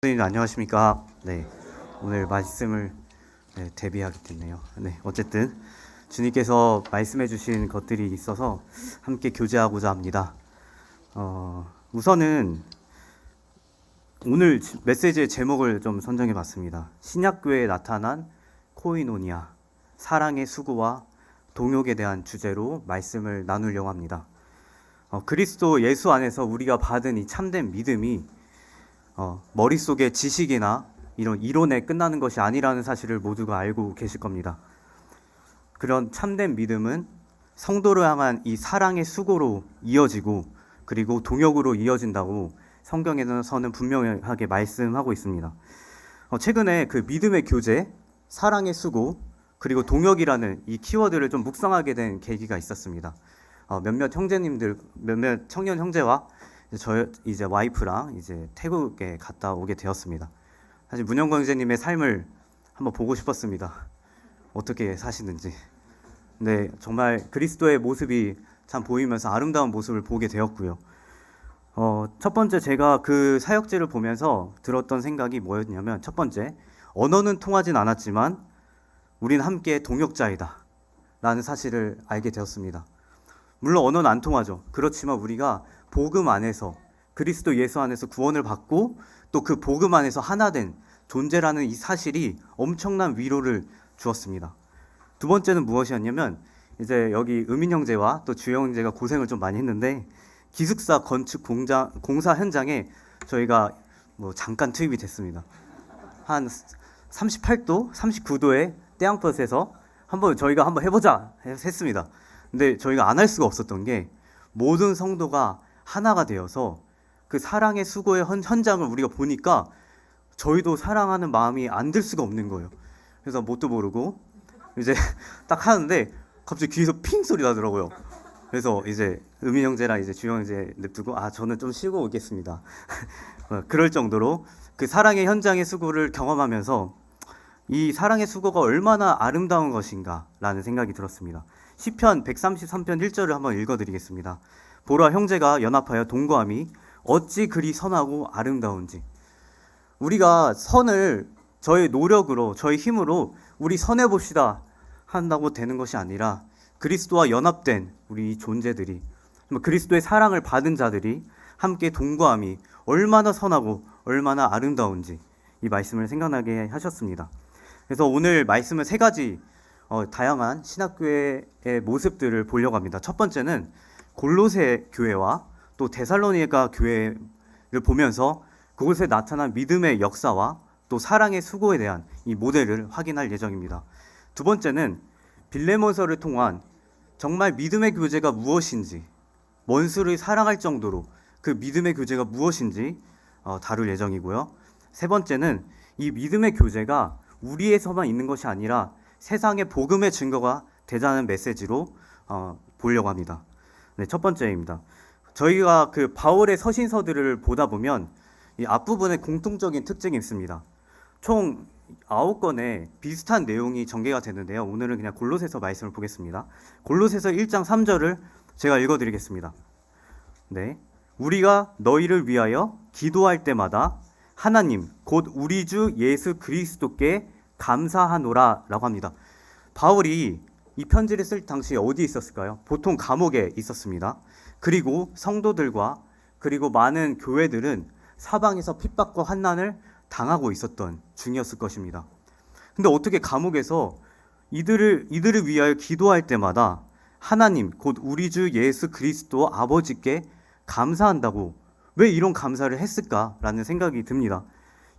선생님 안녕하십니까? 네, 오늘 말씀을 대비하게 됐네요. 네, 어쨌든 주님께서 말씀해주신 것들이 있어서 함께 교제하고자 합니다. 우선은 오늘 메시지의 제목을 좀 선정해봤습니다. 신약교회에 나타난 코이노니아, 사랑의 수고와 동역에 대한 주제로 말씀을 나누려고 합니다. 그리스도 예수 안에서 우리가 받은 이 참된 믿음이 머릿속의 지식이나 이런 이론에 끝나는 것이 아니라는 사실을 모두가 알고 계실 겁니다. 그런 참된 믿음은 성도를 향한 이 사랑의 수고로 이어지고 그리고 동역으로 이어진다고 성경에서는 분명하게 말씀하고 있습니다. 최근에 그 믿음의 교제, 사랑의 수고, 그리고 동역이라는 이 키워드를 좀 묵상하게 된 계기가 있었습니다. 몇몇 청년 형제와 저 이제 와이프랑 이제 태국에 갔다 오게 되었습니다. 사실 문영광 형제님의 삶을 한번 보고 싶었습니다. 어떻게 사시는지. 네, 정말 그리스도의 모습이 참 보이면서 아름다운 모습을 보게 되었고요. 첫 번째 제가 그 사역지를 보면서 들었던 생각이 뭐였냐면, 첫 번째, 언어는 통하진 않았지만 우린 함께 동역자이다 라는 사실을 알게 되었습니다. 물론 언어는 안 통하죠. 그렇지만 우리가 복음 안에서, 그리스도 예수 안에서 구원을 받고 또 그 복음 안에서 하나 된 존재라는 이 사실이 엄청난 위로를 주었습니다. 두 번째는 무엇이었냐면, 이제 여기 의민 형제와 또 주영 형제가 고생을 좀 많이 했는데, 기숙사 건축 공사 현장에 저희가 잠깐 투입이 됐습니다. 한 38도, 39도의 태양볕에서 저희가 한번 해보자 했습니다. 근데 저희가 안 할 수가 없었던 게, 모든 성도가 하나가 되어서 그 사랑의 수고의 현장을 우리가 보니까 저희도 사랑하는 마음이 안 들 수가 없는 거예요. 그래서 뭣도 모르고 이제 딱 하는데 갑자기 귀에서 핑 소리 나더라고요. 그래서 이제 의민 형제랑 이제 주영 형제 냅두고, 저는 좀 쉬고 오겠습니다. 그럴 정도로 그 사랑의 현장의 수고를 경험하면서 이 사랑의 수고가 얼마나 아름다운 것인가 라는 생각이 들었습니다. 시편 133편 1절을 한번 읽어드리겠습니다. 보라, 형제가 연합하여 동거함이 어찌 그리 선하고 아름다운지. 우리가 선을 저의 노력으로, 저의 힘으로 우리 선해봅시다 한다고 되는 것이 아니라, 그리스도와 연합된 우리 존재들이, 그리스도의 사랑을 받은 자들이 함께 동거함이 얼마나 선하고 얼마나 아름다운지 이 말씀을 생각나게 하셨습니다. 그래서 오늘 말씀은 세 가지 다양한 신학교회의 모습들을 보려고 합니다. 첫 번째는 골로새 교회와 또 데살로니가 교회를 보면서 그곳에 나타난 믿음의 역사와 또 사랑의 수고에 대한 이 모델을 확인할 예정입니다. 두 번째는 빌레몬서를 통한 정말 믿음의 교제가 무엇인지, 원수를 사랑할 정도로 그 믿음의 교제가 무엇인지 다룰 예정이고요. 세 번째는 이 믿음의 교제가 우리에서만 있는 것이 아니라 세상의 복음의 증거가 되자는 메시지로 보려고 합니다. 네, 첫 번째입니다. 저희가 그 바울의 서신서들을 보다 보면 이 앞부분에 공통적인 특징이 있습니다. 총 9건의 비슷한 내용이 전개가 되는데요. 오늘은 그냥 골로새서 말씀을 보겠습니다. 골로새서 1장 3절을 제가 읽어드리겠습니다. 네, 우리가 너희를 위하여 기도할 때마다 하나님 곧 우리 주 예수 그리스도께 감사하노라 라고 합니다. 바울이 이 편지를 쓸 당시에 어디에 있었을까요? 보통 감옥에 있었습니다. 그리고 성도들과 그리고 많은 교회들은 사방에서 핍박과 환난을 당하고 있었던 중이었을 것입니다. 근데 어떻게 감옥에서 이들을 위하여 기도할 때마다 하나님 곧 우리 주 예수 그리스도 아버지께 감사한다고, 왜 이런 감사를 했을까라는 생각이 듭니다.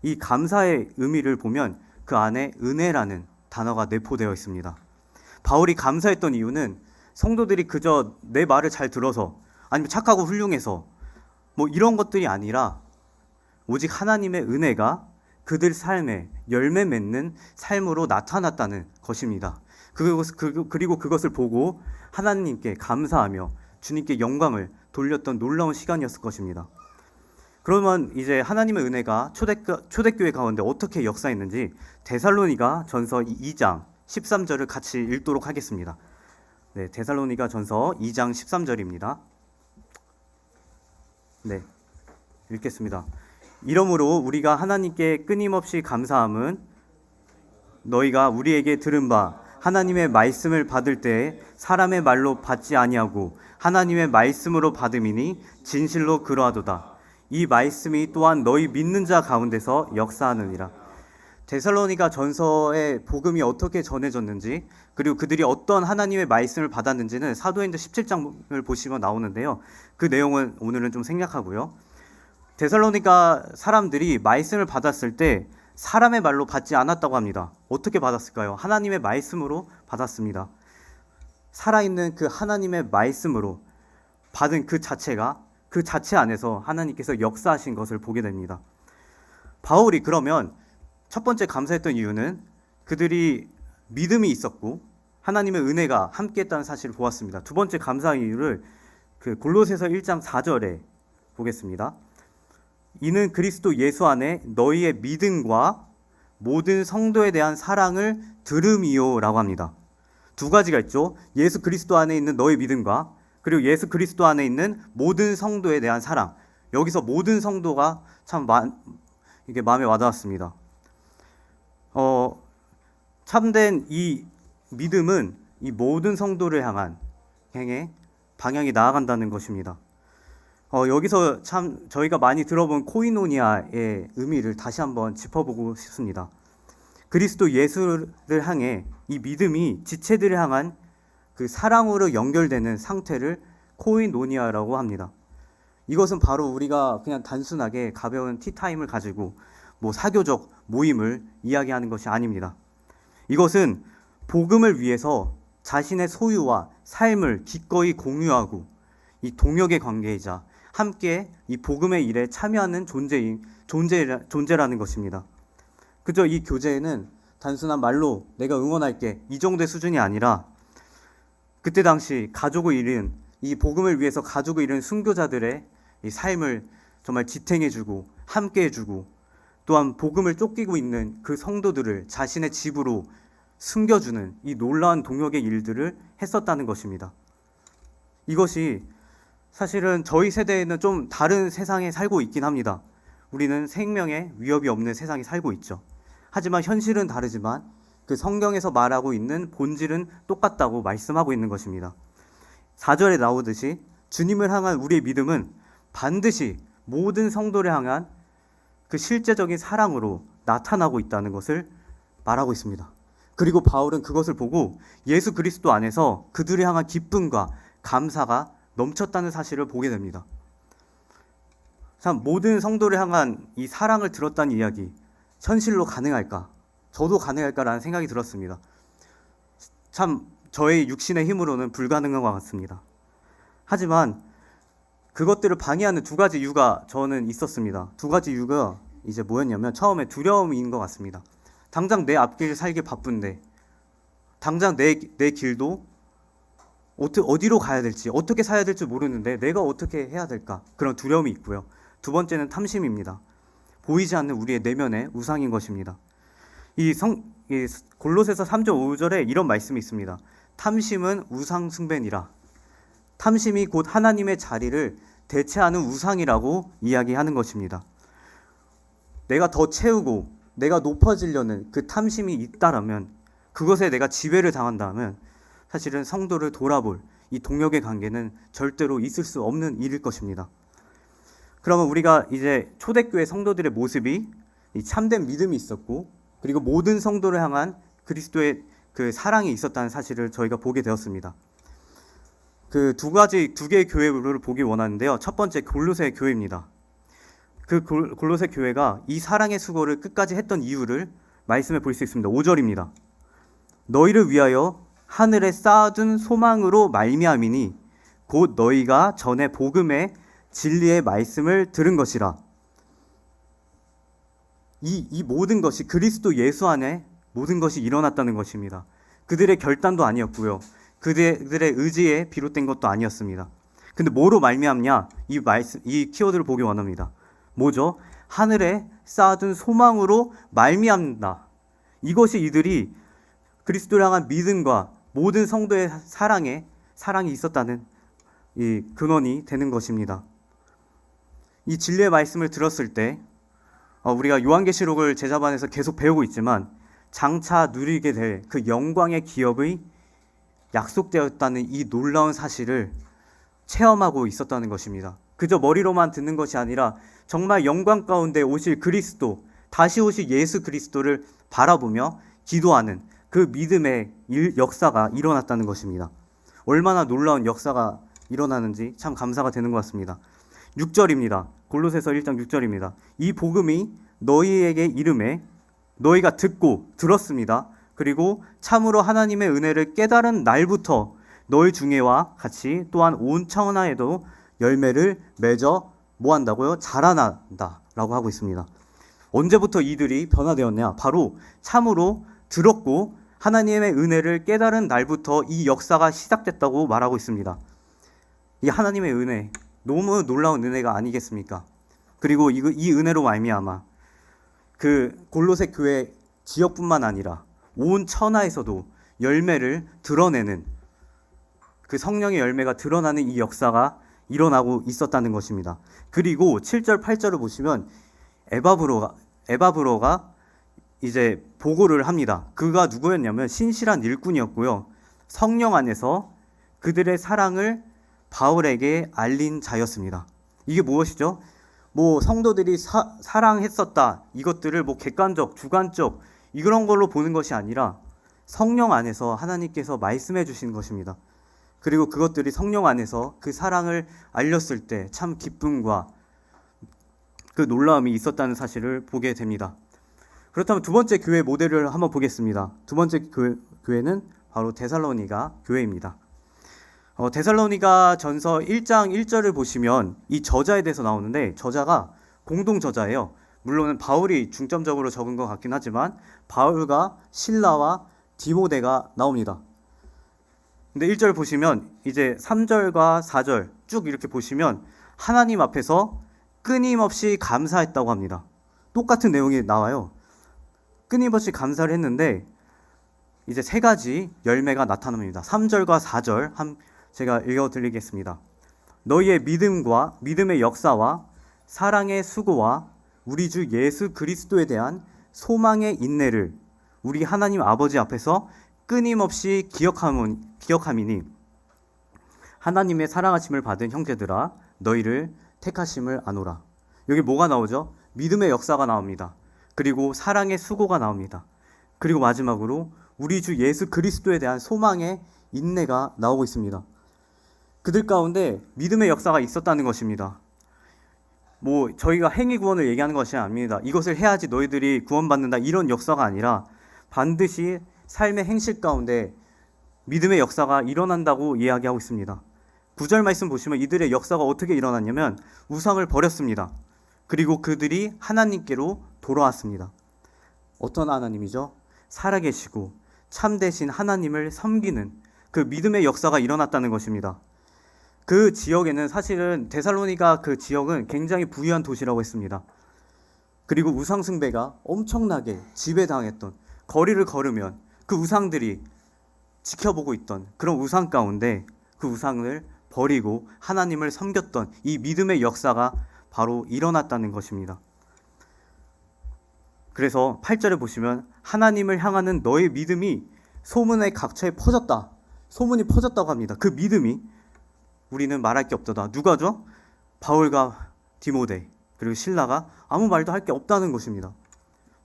이 감사의 의미를 보면 그 안에 은혜라는 단어가 내포되어 있습니다. 바울이 감사했던 이유는 성도들이 그저 내 말을 잘 들어서, 아니면 착하고 훌륭해서 이런 것들이 아니라 오직 하나님의 은혜가 그들 삶에 열매 맺는 삶으로 나타났다는 것입니다. 그리고 그것을 보고 하나님께 감사하며 주님께 영광을 돌렸던 놀라운 시간이었을 것입니다. 그러면 이제 하나님의 은혜가 초대교회 가운데 어떻게 역사했는지 데살로니가 전서 2장 13절을 같이 읽도록 하겠습니다. 네, 데살로니가 전서 2장 13절입니다. 네, 읽겠습니다. 이러므로 우리가 하나님께 끊임없이 감사함은 너희가 우리에게 들은 바 하나님의 말씀을 받을 때에 사람의 말로 받지 아니하고 하나님의 말씀으로 받음이니 진실로 그러하도다. 이 말씀이 또한 너희 믿는 자 가운데서 역사하느니라. 데살로니가 전서의 복음이 어떻게 전해졌는지, 그리고 그들이 어떤 하나님의 말씀을 받았는지는 사도행전 17장을 보시면 나오는데요. 그 내용은 오늘은 좀 생략하고요. 데살로니가 사람들이 말씀을 받았을 때 사람의 말로 받지 않았다고 합니다. 어떻게 받았을까요? 하나님의 말씀으로 받았습니다. 살아있는 그 하나님의 말씀으로 받은 그 자체가, 그 자체 안에서 하나님께서 역사하신 것을 보게 됩니다. 바울이 그러면 첫 번째 감사했던 이유는 그들이 믿음이 있었고 하나님의 은혜가 함께했다는 사실을 보았습니다. 두 번째 감사 이유를 그 골로새서 1장 4절에 보겠습니다. 이는 그리스도 예수 안에 너희의 믿음과 모든 성도에 대한 사랑을 들음이요 라고 합니다. 두 가지가 있죠. 예수 그리스도 안에 있는 너의 믿음과 그리고 예수 그리스도 안에 있는 모든 성도에 대한 사랑. 여기서 모든 성도가 참 이게 마음에 와닿았습니다. 참된 이 믿음은 이 모든 성도를 향한 방향이 나아간다는 것입니다. 여기서 참 저희가 많이 들어본 코이노니아의 의미를 다시 한번 짚어보고 싶습니다. 그리스도 예수를 향해 이 믿음이 지체들을 향한 그 사랑으로 연결되는 상태를 코이노니아라고 합니다. 이것은 바로 우리가 그냥 단순하게 가벼운 티타임을 가지고 사교적 모임을 이야기하는 것이 아닙니다. 이것은 복음을 위해서 자신의 소유와 삶을 기꺼이 공유하고 이 동역의 관계이자 함께 이 복음의 일에 참여하는 존재라는 것입니다. 그저 이 교제에는 단순한 말로 내가 응원할게 이 정도의 수준이 아니라 그때 당시 가족을 잃은 이 복음을 위해서 가족을 잃은 순교자들의 이 삶을 정말 지탱해주고 함께해주고 또한 복음을 쫓기고 있는 그 성도들을 자신의 집으로 숨겨주는 이 놀라운 동역의 일들을 했었다는 것입니다. 이것이 사실은 저희 세대에는 좀 다른 세상에 살고 있긴 합니다. 우리는 생명에 위협이 없는 세상에 살고 있죠. 하지만 현실은 다르지만 그 성경에서 말하고 있는 본질은 똑같다고 말씀하고 있는 것입니다. 4절에 나오듯이 주님을 향한 우리의 믿음은 반드시 모든 성도를 향한 그 실제적인 사랑으로 나타나고 있다는 것을 말하고 있습니다. 그리고 바울은 그것을 보고 예수 그리스도 안에서 그들을 향한 기쁨과 감사가 넘쳤다는 사실을 보게 됩니다. 참 모든 성도를 향한 이 사랑을 들었다는 이야기, 현실로 가능할까? 저도 가능할까라는 생각이 들었습니다. 참 저의 육신의 힘으로는 불가능한 것 같습니다. 하지만 그것들을 방해하는 두 가지 이유가 저는 있었습니다. 두 가지 이유가 이제 뭐였냐면 처음에 두려움인 것 같습니다. 당장 내 앞길 살기 바쁜데 당장 내 길도 어디로 가야 될지 어떻게 살아야 될지 모르는데 내가 어떻게 해야 될까? 그런 두려움이 있고요. 두 번째는 탐심입니다. 보이지 않는 우리의 내면의 우상인 것입니다. 이 골로새서 3장 5절에 이런 말씀이 있습니다. 탐심은 우상 숭배니라. 탐심이 곧 하나님의 자리를 대체하는 우상이라고 이야기하는 것입니다. 내가 더 채우고 내가 높아지려는 그 탐심이 있다라면, 그것에 내가 지배를 당한다면 사실은 성도를 돌아볼 이 동역의 관계는 절대로 있을 수 없는 일일 것입니다. 그러면 우리가 이제 초대교회 성도들의 모습이 이 참된 믿음이 있었고 그리고 모든 성도를 향한 그리스도의 그 사랑이 있었다는 사실을 저희가 보게 되었습니다. 그 두 개의 교회를 보기 원하는데요. 첫 번째 골로새 교회입니다. 그 골로새 교회가 이 사랑의 수고를 끝까지 했던 이유를 말씀해 볼 수 있습니다. 5절입니다. 너희를 위하여 하늘에 쌓아둔 소망으로 말미암이니 곧 너희가 전에 복음의 진리의 말씀을 들은 것이라. 이 모든 것이 그리스도 예수 안에 모든 것이 일어났다는 것입니다. 그들의 결단도 아니었고요. 그들의 의지에 비롯된 것도 아니었습니다. 근데 뭐로 말미암냐? 이 키워드를 보기 원합니다. 뭐죠? 하늘에 쌓아둔 소망으로 말미암다. 이것이 이들이 그리스도를 향한 믿음과 모든 성도의 사랑이 있었다는 이 근원이 되는 것입니다. 이 진리의 말씀을 들었을 때 우리가 요한계시록을 제자반에서 계속 배우고 있지만 장차 누리게 될 그 영광의 기업의 약속되었다는 이 놀라운 사실을 체험하고 있었다는 것입니다. 그저 머리로만 듣는 것이 아니라 정말 영광 가운데 오실 그리스도, 다시 오실 예수 그리스도를 바라보며 기도하는 그 믿음의 역사가 일어났다는 것입니다. 얼마나 놀라운 역사가 일어나는지 참 감사가 되는 것 같습니다. 6절입니다. 골로새서 1장 6절입니다. 이 복음이 너희에게 이름에 너희가 듣고 들었습니다. 그리고 참으로 하나님의 은혜를 깨달은 날부터 너희 중에와 같이 또한 온 천하에도 열매를 맺어 뭐한다고요? 자라난다 라고 하고 있습니다. 언제부터 이들이 변화되었냐? 바로 참으로 들었고 하나님의 은혜를 깨달은 날부터 이 역사가 시작됐다고 말하고 있습니다. 이 하나님의 은혜, 너무 놀라운 은혜가 아니겠습니까? 그리고 이 은혜로 말미암아 그 골로새 교회 지역뿐만 아니라 온 천하에서도 열매를 드러내는 그 성령의 열매가 드러나는 이 역사가 일어나고 있었다는 것입니다. 그리고 7절, 8절을 보시면 에바브로가 이제 보고를 합니다. 그가 누구였냐면 신실한 일꾼이었고요. 성령 안에서 그들의 사랑을 바울에게 알린 자였습니다. 이게 무엇이죠? 성도들이 사랑했었다. 이것들을 객관적, 주관적 이런 걸로 보는 것이 아니라 성령 안에서 하나님께서 말씀해 주신 것입니다. 그리고 그것들이 성령 안에서 그 사랑을 알렸을 때 참 기쁨과 그 놀라움이 있었다는 사실을 보게 됩니다. 그렇다면 두 번째 교회 모델을 한번 보겠습니다. 두 번째 교회는 바로 데살로니가 교회입니다. 데살로니가 전서 1장 1절을 보시면 이 저자에 대해서 나오는데 저자가 공동 저자예요. 물론 바울이 중점적으로 적은 것 같긴 하지만 바울과 실라와 디모데가 나옵니다. 근데 1절 보시면 이제 3절과 4절 쭉 이렇게 보시면 하나님 앞에서 끊임없이 감사했다고 합니다. 똑같은 내용이 나와요. 끊임없이 감사를 했는데 이제 세 가지 열매가 나타납니다. 3절과 4절 제가 읽어드리겠습니다. 너희의 믿음의 역사와 사랑의 수고와 우리 주 예수 그리스도에 대한 소망의 인내를 우리 하나님 아버지 앞에서 끊임없이 기억함이니 하나님의 사랑하심을 받은 형제들아 너희를 택하심을 아노라. 여기 뭐가 나오죠? 믿음의 역사가 나옵니다. 그리고 사랑의 수고가 나옵니다. 그리고 마지막으로 우리 주 예수 그리스도에 대한 소망의 인내가 나오고 있습니다. 그들 가운데 믿음의 역사가 있었다는 것입니다. 저희가 행위 구원을 얘기하는 것이 아닙니다. 이것을 해야지 너희들이 구원받는다 이런 역사가 아니라 반드시 삶의 행실 가운데 믿음의 역사가 일어난다고 이야기하고 있습니다. 9절 말씀 보시면 이들의 역사가 어떻게 일어났냐면 우상을 버렸습니다. 그리고 그들이 하나님께로 돌아왔습니다. 어떤 하나님이죠? 살아계시고 참되신 하나님을 섬기는 그 믿음의 역사가 일어났다는 것입니다. 그 지역에는 사실은 데살로니가 그 지역은 굉장히 부유한 도시라고 했습니다. 그리고 우상 숭배가 엄청나게 지배당했던, 거리를 걸으면 그 우상들이 지켜보고 있던 그런 우상 가운데 그 우상을 버리고 하나님을 섬겼던 이 믿음의 역사가 바로 일어났다는 것입니다. 그래서 8절에 보시면 하나님을 향하는 너의 믿음이 소문의 각처에 퍼졌다. 소문이 퍼졌다고 합니다. 그 믿음이 우리는 말할 게 없다. 누가죠? 바울과 디모데 그리고 실라가 아무 말도 할 게 없다는 것입니다.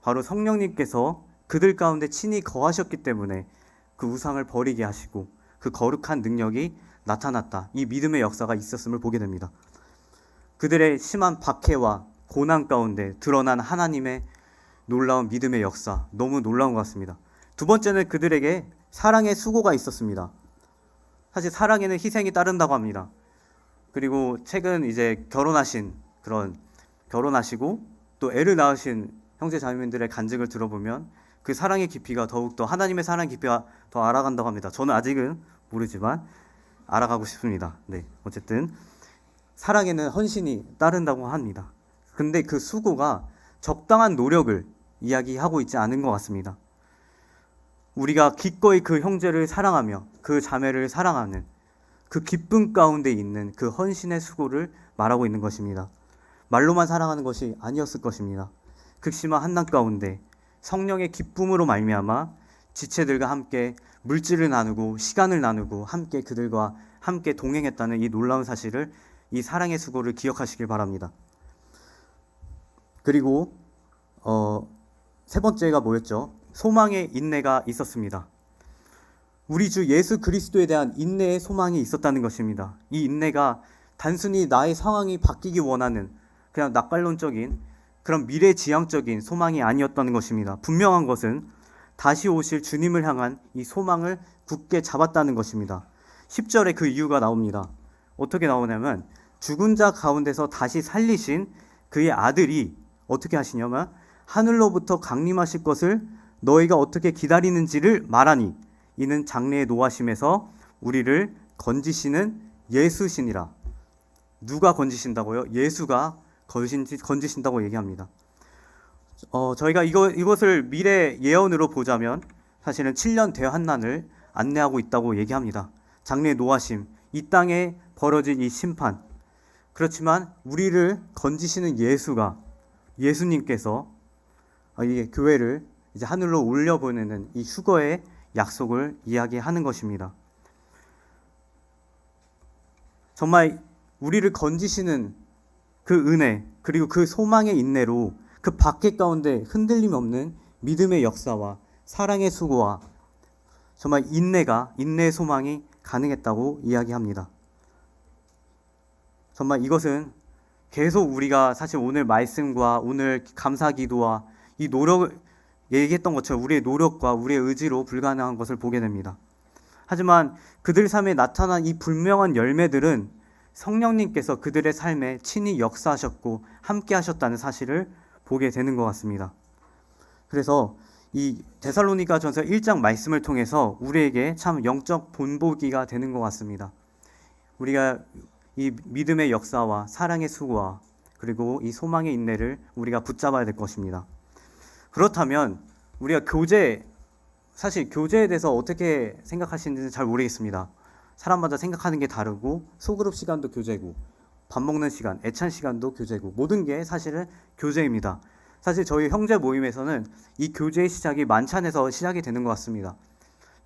바로 성령님께서 그들 가운데 친히 거하셨기 때문에 그 우상을 버리게 하시고 그 거룩한 능력이 나타났다. 이 믿음의 역사가 있었음을 보게 됩니다. 그들의 심한 박해와 고난 가운데 드러난 하나님의 놀라운 믿음의 역사, 너무 놀라운 것 같습니다. 두 번째는 그들에게 사랑의 수고가 있었습니다. 사실 사랑에는 희생이 따른다고 합니다. 그리고 최근 이제 결혼하시고 또 애를 낳으신 형제 자매님들의 간증을 들어보면 그 사랑의 깊이가 더욱더 하나님의 사랑의 깊이가 더 알아간다고 합니다. 저는 아직은 모르지만 알아가고 싶습니다. 어쨌든 사랑에는 헌신이 따른다고 합니다. 근데 그 수고가 적당한 노력을 이야기하고 있지 않은 것 같습니다. 우리가 기꺼이 그 형제를 사랑하며 그 자매를 사랑하는 그 기쁨 가운데 있는 그 헌신의 수고를 말하고 있는 것입니다. 말로만 사랑하는 것이 아니었을 것입니다. 극심한 한난 가운데 성령의 기쁨으로 말미암아 지체들과 함께 물질을 나누고 시간을 나누고 함께 그들과 함께 동행했다는 이 놀라운 사실을, 이 사랑의 수고를 기억하시길 바랍니다. 그리고 세 번째가 뭐였죠? 소망의 인내가 있었습니다. 우리 주 예수 그리스도에 대한 인내의 소망이 있었다는 것입니다. 이 인내가 단순히 나의 상황이 바뀌기 원하는 그냥 낙관론적인 그런 미래지향적인 소망이 아니었다는 것입니다. 분명한 것은 다시 오실 주님을 향한 이 소망을 굳게 잡았다는 것입니다. 10절에 그 이유가 나옵니다. 어떻게 나오냐면 죽은 자 가운데서 다시 살리신 그의 아들이 어떻게 하시냐면 하늘로부터 강림하실 것을 너희가 어떻게 기다리는지를 말하니 이는 장래의 노하심에서 우리를 건지시는 예수시니라. 누가 건지신다고요? 예수가 건지신다고 얘기합니다. 저희가 이것을 미래 예언으로 보자면 사실은 7년 대환난을 안내하고 있다고 얘기합니다. 장래의 노하심, 이 땅에 벌어질 이 심판. 그렇지만 우리를 건지시는 예수님께서 이 교회를 이제 하늘로 올려보내는 이 휴거의 약속을 이야기하는 것입니다. 정말 우리를 건지시는 그 은혜, 그리고 그 소망의 인내로 그 박해 가운데 흔들림 없는 믿음의 역사와 사랑의 수고와 정말 인내의 소망이 가능했다고 이야기합니다. 정말 이것은 계속 우리가 사실 오늘 말씀과 오늘 감사 기도와 이 노력을 얘기했던 것처럼 우리의 노력과 우리의 의지로 불가능한 것을 보게 됩니다. 하지만 그들 삶에 나타난 이 분명한 열매들은 성령님께서 그들의 삶에 친히 역사하셨고 함께 하셨다는 사실을 보게 되는 것 같습니다. 그래서 이 데살로니가전서 1장 말씀을 통해서 우리에게 참 영적 본보기가 되는 것 같습니다. 우리가 이 믿음의 역사와 사랑의 수고와 그리고 이 소망의 인내를 우리가 붙잡아야 될 것입니다. 그렇다면 우리가 사실 교제에 대해서 어떻게 생각하시는지 잘 모르겠습니다. 사람마다 생각하는 게 다르고 소그룹 시간도 교제고 밥 먹는 시간, 애찬 시간도 교제고 모든 게 사실은 교제입니다. 사실 저희 형제 모임에서는 이 교제의 시작이 만찬에서 시작이 되는 것 같습니다.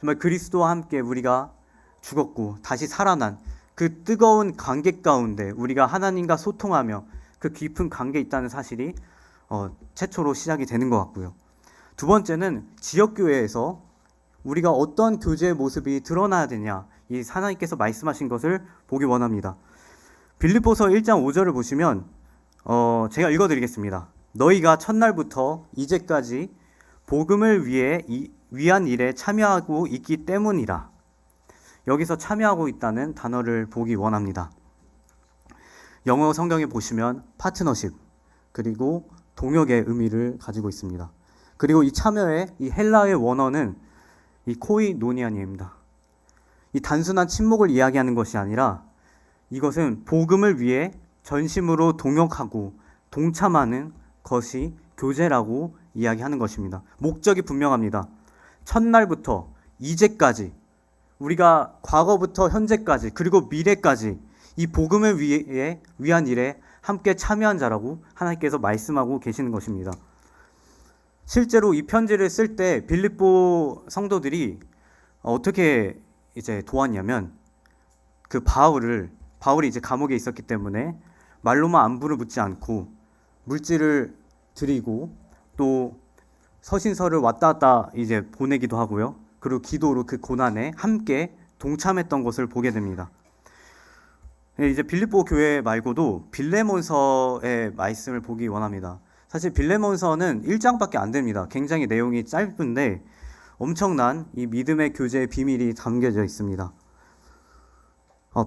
정말 그리스도와 함께 우리가 죽었고 다시 살아난 그 뜨거운 관계 가운데 우리가 하나님과 소통하며 그 깊은 관계에 있다는 사실이 최초로 시작이 되는 것 같고요. 두 번째는 지역교회에서 우리가 어떤 교제의 모습이 드러나야 되냐, 이 하나님께서 말씀하신 것을 보기 원합니다. 빌립보서 1장 5절을 보시면 제가 읽어드리겠습니다. 너희가 첫날부터 이제까지 복음을 위한 일에 참여하고 있기 때문이라. 여기서 참여하고 있다는 단어를 보기 원합니다. 영어 성경에 보시면 파트너십 그리고 동역의 의미를 가지고 있습니다. 그리고 이 참여의 이 헬라어의 원어는 이 코이노니아니입니다. 이 단순한 침묵을 이야기하는 것이 아니라 이것은 복음을 위해 전심으로 동역하고 동참하는 것이 교제라고 이야기하는 것입니다. 목적이 분명합니다. 첫날부터 이제까지 우리가 과거부터 현재까지 그리고 미래까지 이 복음을 위한 일에 함께 참여한 자라고 하나님께서 말씀하고 계시는 것입니다. 실제로 이 편지를 쓸 때 빌립보 성도들이 어떻게 이제 도왔냐면 그 바울이 이제 감옥에 있었기 때문에 말로만 안부를 묻지 않고 물질을 드리고 또 서신서를 왔다 갔다 이제 보내기도 하고요. 그리고 기도로 그 고난에 함께 동참했던 것을 보게 됩니다. 이제 빌립보 교회 말고도 빌레몬서의 말씀을 보기 원합니다. 사실 빌레몬서는 1장밖에 안 됩니다. 굉장히 내용이 짧은데 엄청난 이 믿음의 교제의 비밀이 담겨져 있습니다.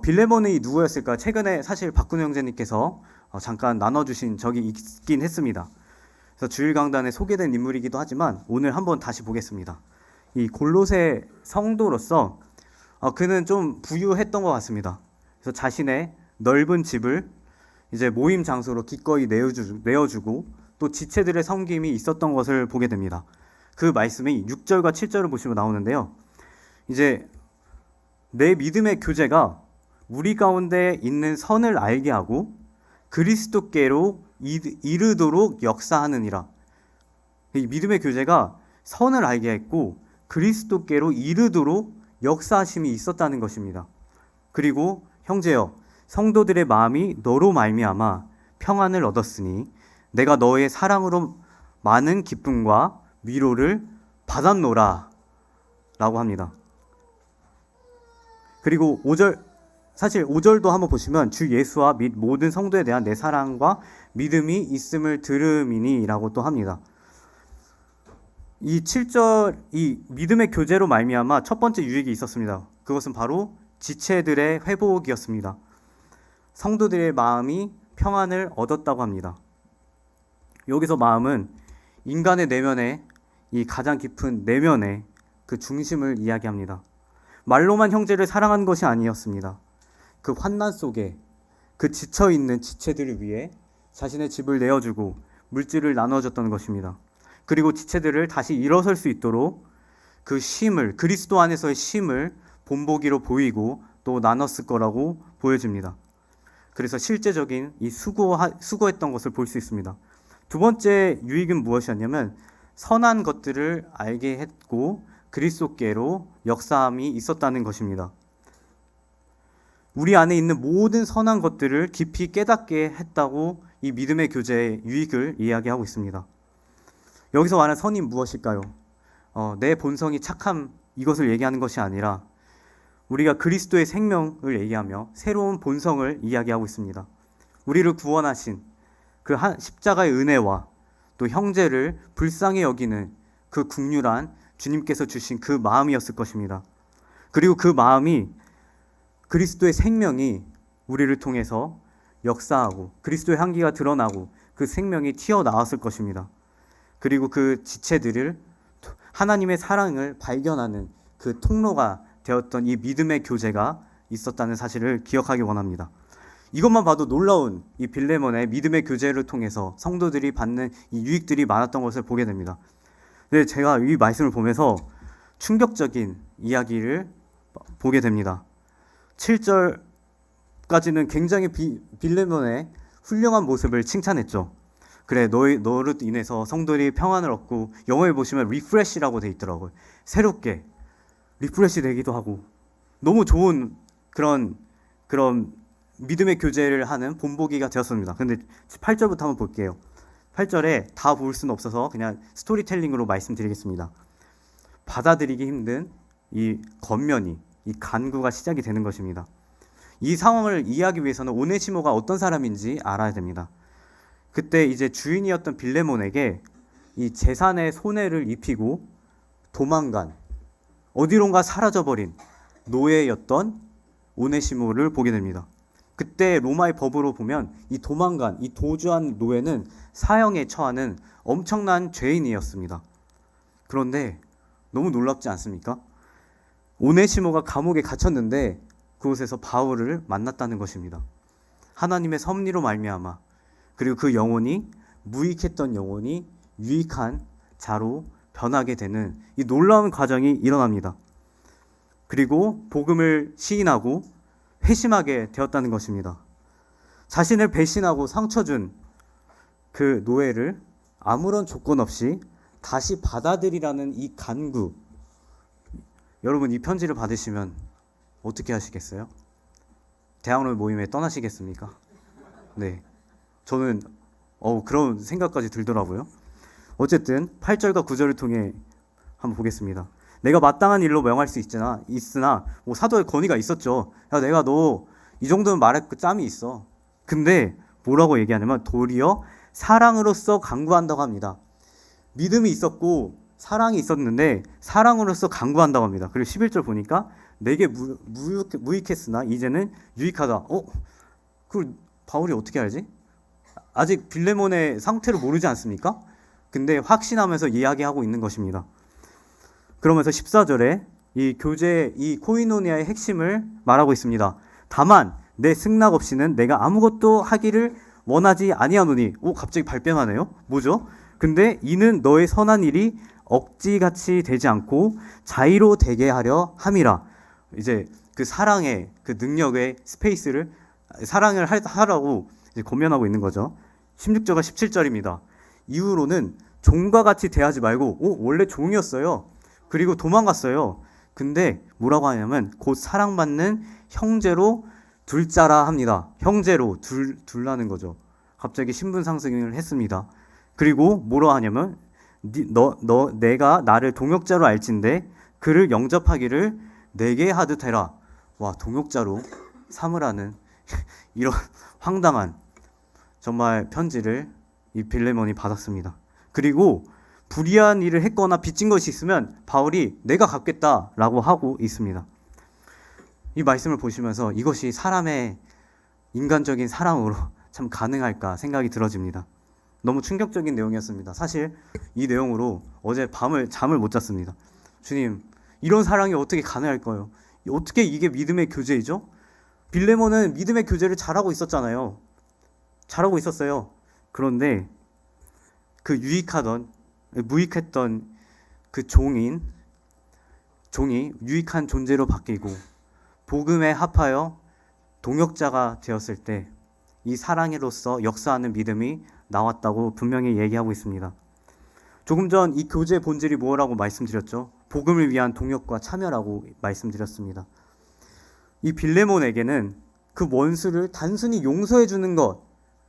빌레몬이 누구였을까? 최근에 사실 박근혜 형제님께서 잠깐 나눠주신 적이 있긴 했습니다. 그래서 주일 강단에 소개된 인물이기도 하지만 오늘 한번 다시 보겠습니다. 이 골로새 성도로서 그는 좀 부유했던 것 같습니다. 그래서 자신의 넓은 집을 이제 모임 장소로 기꺼이 내어주고 또 지체들의 섬김이 있었던 것을 보게 됩니다. 그 말씀이 6절과 7절을 보시면 나오는데요. 이제 내 믿음의 교제가 우리 가운데 있는 선을 알게 하고 그리스도께로 이르도록 역사하느니라. 이 믿음의 교제가 선을 알게 했고 그리스도께로 이르도록 역사하심이 있었다는 것입니다. 그리고 형제여, 성도들의 마음이 너로 말미암아 평안을 얻었으니 내가 너의 사랑으로 많은 기쁨과 위로를 받았노라 라고 합니다. 그리고 5절, 사실 5절도 한번 보시면 주 예수와 및 모든 성도에 대한 내 사랑과 믿음이 있음을 들음이니 라고 또 합니다. 이 7절, 이 믿음의 교제로 말미암아 첫 번째 유익이 있었습니다. 그것은 바로 지체들의 회복이었습니다. 성도들의 마음이 평안을 얻었다고 합니다. 여기서 마음은 인간의 내면에, 이 가장 깊은 내면의 그 중심을 이야기합니다. 말로만 형제를 사랑한 것이 아니었습니다. 그 환난 속에 그 지쳐있는 지체들을 위해 자신의 집을 내어주고 물질을 나눠줬던 것입니다. 그리고 지체들을 다시 일어설 수 있도록 그 쉼을, 그리스도 안에서의 쉼을 본보기로 보이고 또 나눴을 거라고 보여집니다. 그래서 실제적인 이 수고했던 것을 볼 수 있습니다. 두 번째 유익은 무엇이었냐면 선한 것들을 알게 했고 그리스도께로 역사함이 있었다는 것입니다. 우리 안에 있는 모든 선한 것들을 깊이 깨닫게 했다고 이 믿음의 교제의 유익을 이야기하고 있습니다. 여기서 말하는 선이 무엇일까요? 내 본성이 착함, 이것을 얘기하는 것이 아니라 우리가 그리스도의 생명을 얘기하며 새로운 본성을 이야기하고 있습니다. 우리를 구원하신 그 십자가의 은혜와 또 형제를 불쌍히 여기는 그 긍휼한 주님께서 주신 그 마음이었을 것입니다. 그리고 그 마음이 그리스도의 생명이 우리를 통해서 역사하고 그리스도의 향기가 드러나고 그 생명이 튀어나왔을 것입니다. 그리고 그 지체들을 하나님의 사랑을 발견하는 그 통로가 되었던 이 믿음의 교제가 있었다는 사실을 기억하기 원합니다. 이것만 봐도 놀라운 이 빌레몬의 믿음의 교제를 통해서 성도들이 받는 이 유익들이 많았던 것을 보게 됩니다. 근데 제가 이 말씀을 보면서 충격적인 이야기를 보게 됩니다. 7절까지는 굉장히 빌레몬의 훌륭한 모습을 칭찬했죠. 그래, 너로 인해서 성도들이 평안을 얻고, 영어에 보시면 리프레시라고 돼 있더라고요. 새롭게 리프레시 되기도 하고 너무 좋은 그런 믿음의 교제를 하는 본보기가 되었습니다. 근데 8절부터 한번 볼게요. 8절에 다 볼 수는 없어서 그냥 스토리텔링으로 말씀드리겠습니다. 받아들이기 힘든 이 겉면이, 이 간구가 시작이 되는 것입니다. 이 상황을 이해하기 위해서는 오네시모가 어떤 사람인지 알아야 됩니다. 그때 이제 주인이었던 빌레몬에게 이 재산의 손해를 입히고 도망간, 어디론가 사라져버린 노예였던 오네시모를 보게 됩니다. 그때 로마의 법으로 보면 이 도망간, 이 도주한 노예는 사형에 처하는 엄청난 죄인이었습니다. 그런데 너무 놀랍지 않습니까? 오네시모가 감옥에 갇혔는데 그곳에서 바울을 만났다는 것입니다. 하나님의 섭리로 말미암아, 그리고 그 영혼이, 무익했던 영혼이 유익한 자로 변하게 되는 이 놀라운 과정이 일어납니다. 그리고 복음을 시인하고 회심하게 되었다는 것입니다. 자신을 배신하고 상처 준 그 노예를 아무런 조건 없이 다시 받아들이라는 이 간구. 여러분, 이 편지를 받으시면 어떻게 하시겠어요? 대학로 모임에 떠나시겠습니까? 네, 저는 그런 생각까지 들더라고요. 어쨌든 8절과 9절을 통해 한번 보겠습니다. 내가 마땅한 일로 명할 수 있으나 뭐 사도의 권위가 있었죠. 야, 내가 너 이 정도는 말할 그 짬이 있어. 근데 뭐라고 얘기하냐면 도리어 사랑으로서 강구한다고 합니다. 믿음이 있었고 사랑이 있었는데 사랑으로서 강구한다고 합니다. 그리고 11절 보니까 내게 무익했으나 이제는 유익하다. 그걸 바울이 어떻게 알지? 아직 빌레몬의 상태를 모르지 않습니까? 근데 확신하면서 이야기하고 있는 것입니다. 그러면서 14절에 이 교제의 이 코이노니아의 핵심을 말하고 있습니다. 다만 내 승낙 없이는 내가 아무것도 하기를 원하지 아니하노니. 갑자기 발뺌하네요. 뭐죠? 근데 이는 너의 선한 일이 억지같이 되지 않고 자의로 되게 하려 함이라. 이제 그 사랑의 그 능력의 스페이스를 사랑을 하라고 이제 권면하고 있는 거죠. 16절과 17절입니다. 이후로는 종과 같이 대하지 말고, 원래 종이었어요. 그리고 도망갔어요. 근데 뭐라고 하냐면 곧 사랑받는 형제로 둘자라 합니다. 형제로 둘라는 거죠. 갑자기 신분 상승을 했습니다. 그리고 뭐라 하냐면 내가 나를 동역자로 알진대 그를 영접하기를 내게 하듯 해라. 와, 동역자로 삼으라는 이런 황당한 정말 편지를 이 빌레몬이 받았습니다. 그리고 불의한 일을 했거나 빚진 것이 있으면 바울이 내가 갚겠다라고 하고 있습니다. 이 말씀을 보시면서 이것이 사람의 인간적인 사랑으로 참 가능할까 생각이 들어집니다. 너무 충격적인 내용이었습니다. 사실 이 내용으로 어제 밤을 잠을 못 잤습니다. 주님, 이런 사랑이 어떻게 가능할까요? 어떻게 이게 믿음의 교제이죠? 빌레몬은 믿음의 교제를 잘하고 있었잖아요. 잘하고 있었어요. 그런데 그 무익했던 그 종이 유익한 존재로 바뀌고 복음에 합하여 동역자가 되었을 때 이 사랑으로서 역사하는 믿음이 나왔다고 분명히 얘기하고 있습니다. 조금 전 이 교제의 본질이 뭐라고 말씀드렸죠? 복음을 위한 동역과 참여라고 말씀드렸습니다. 이 빌레몬에게는 그 원수를 단순히 용서해 주는 것,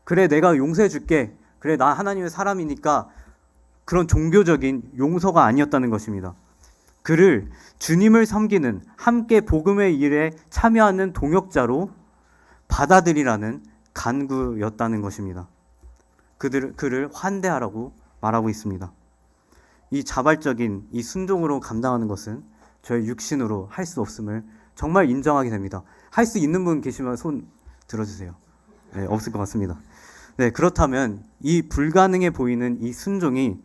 그래 내가 용서해 줄게, 그래 나 하나님의 사람이니까, 그런 종교적인 용서가 아니었다는 것입니다. 그를 주님을 섬기는, 함께 복음의 일에 참여하는 동역자로 받아들이라는 간구였다는 것입니다. 그를 환대하라고 말하고 있습니다. 이 자발적인 이 순종으로 감당하는 것은 저의 육신으로 할 수 없음을 정말 인정하게 됩니다. 할 수 있는 분 계시면 손 들어주세요. 네, 없을 것 같습니다. 네, 그렇다면 이 불가능해 보이는 이 순종이